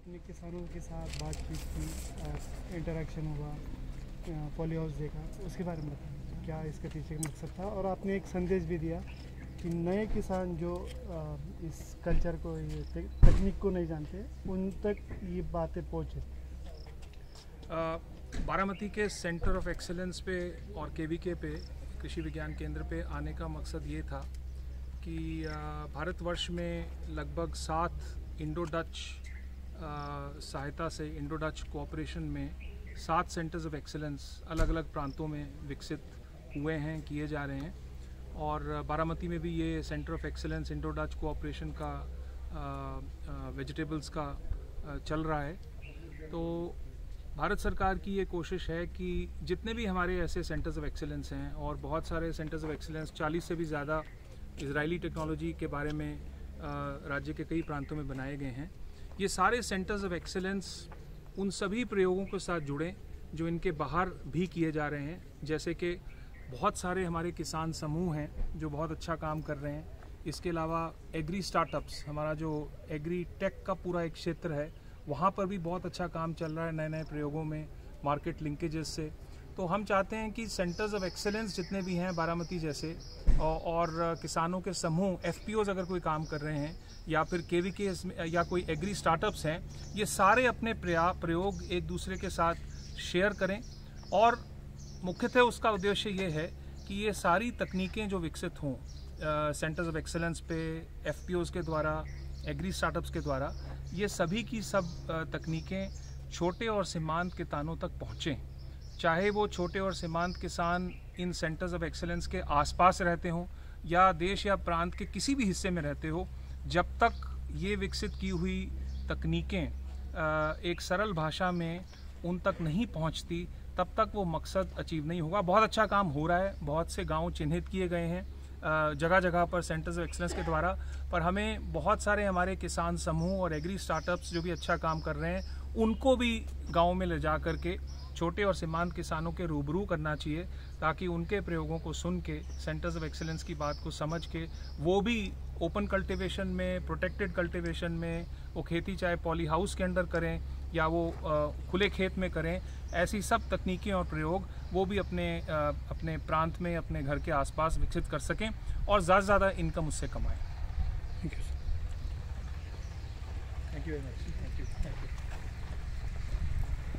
आपने किसानों के साथ बातचीत की, इंटरेक्शन हुआ, पॉली हाउस देखा, उसके बारे में बताएं क्या इसके पीछे का मकसद था। और आपने एक संदेश भी दिया कि नए किसान जो इस कल्चर को, ये तकनीक को नहीं जानते, उन तक ये बातें पहुँचे। बारामती के सेंटर ऑफ एक्सीलेंस पे और केवीके पे, कृषि विज्ञान केंद्र पे आने का मकसद ये था कि भारतवर्ष में लगभग 7 इंडो डच सहायता से, इंडो डच कोऑपरेशन में 7 सेंटर्स ऑफ एक्सीलेंस अलग अलग प्रांतों में विकसित हुए हैं, किए जा रहे हैं। और बारामती में भी ये centre of excellence Indo Dutch cooperation का वेजिटेबल्स का चल रहा है। तो भारत सरकार की ये कोशिश है कि जितने भी हमारे ऐसे सेंटर्स ऑफ एक्सीलेंस हैं, और बहुत सारे सेंटर्स ऑफ एक्सीलेंस, 40 से भी ज़्यादा इजरायली टेक्नोलॉजी के बारे में राज्य के कई प्रांतों में बनाए गए हैं, ये सारे सेंटर्स ऑफ एक्सीलेंस उन सभी प्रयोगों के साथ जुड़ें जो इनके बाहर भी किए जा रहे हैं। जैसे कि बहुत सारे हमारे किसान समूह हैं जो बहुत अच्छा काम कर रहे हैं। इसके अलावा एग्री स्टार्टअप्स, हमारा जो एग्री टेक का पूरा एक क्षेत्र है, वहाँ पर भी बहुत अच्छा काम चल रहा है नए नए प्रयोगों में, मार्केट लिंकेजेस से। तो हम चाहते हैं कि सेंटर्स ऑफ एक्सीलेंस जितने भी हैं बारामती जैसे, और किसानों के समूह, एफपीओज अगर कोई काम कर रहे हैं, या फिर केवीके या कोई एग्री स्टार्टअप्स हैं, ये सारे अपने प्रयोग एक दूसरे के साथ शेयर करें। और मुख्यतः उसका उद्देश्य ये है कि ये सारी तकनीकें जो विकसित हों सेंटर्स ऑफ एक्सीलेंस पे, एफपीओज के द्वारा, एग्री स्टार्टअप्स के द्वारा, ये सभी की सब तकनीकें छोटे और सीमांत किसानों तक पहुँचें। चाहे वो छोटे और सीमांत किसान इन सेंटर्स ऑफ एक्सीलेंस के आसपास रहते हों या देश या प्रांत के किसी भी हिस्से में रहते हो, जब तक ये विकसित की हुई तकनीकें एक सरल भाषा में उन तक नहीं पहुंचती, तब तक वो मकसद अचीव नहीं होगा। बहुत अच्छा काम हो रहा है, बहुत से गांव चिन्हित किए गए हैं जगह जगह पर सेंटर्स ऑफ एक्सीलेंस के द्वारा, पर हमें बहुत सारे हमारे किसान समूह और एग्री स्टार्टअप्स जो भी अच्छा काम कर रहे हैं, उनको भी गाँव में ले जा करके छोटे और सीमांत किसानों के रूबरू करना चाहिए, ताकि उनके प्रयोगों को सुन के, सेंटर्स ऑफ एक्सीलेंस की बात को समझ के, वो भी ओपन कल्टीवेशन में, प्रोटेक्टेड कल्टीवेशन में, वो खेती चाहे पॉली हाउस के अंदर करें या वो खुले खेत में करें, ऐसी सब तकनीकें और प्रयोग वो भी अपने प्रांत में, अपने घर के आसपास विकसित कर सकें और ज़्यादा से ज़्यादा इनकम उससे कमाएं। Thank you very much.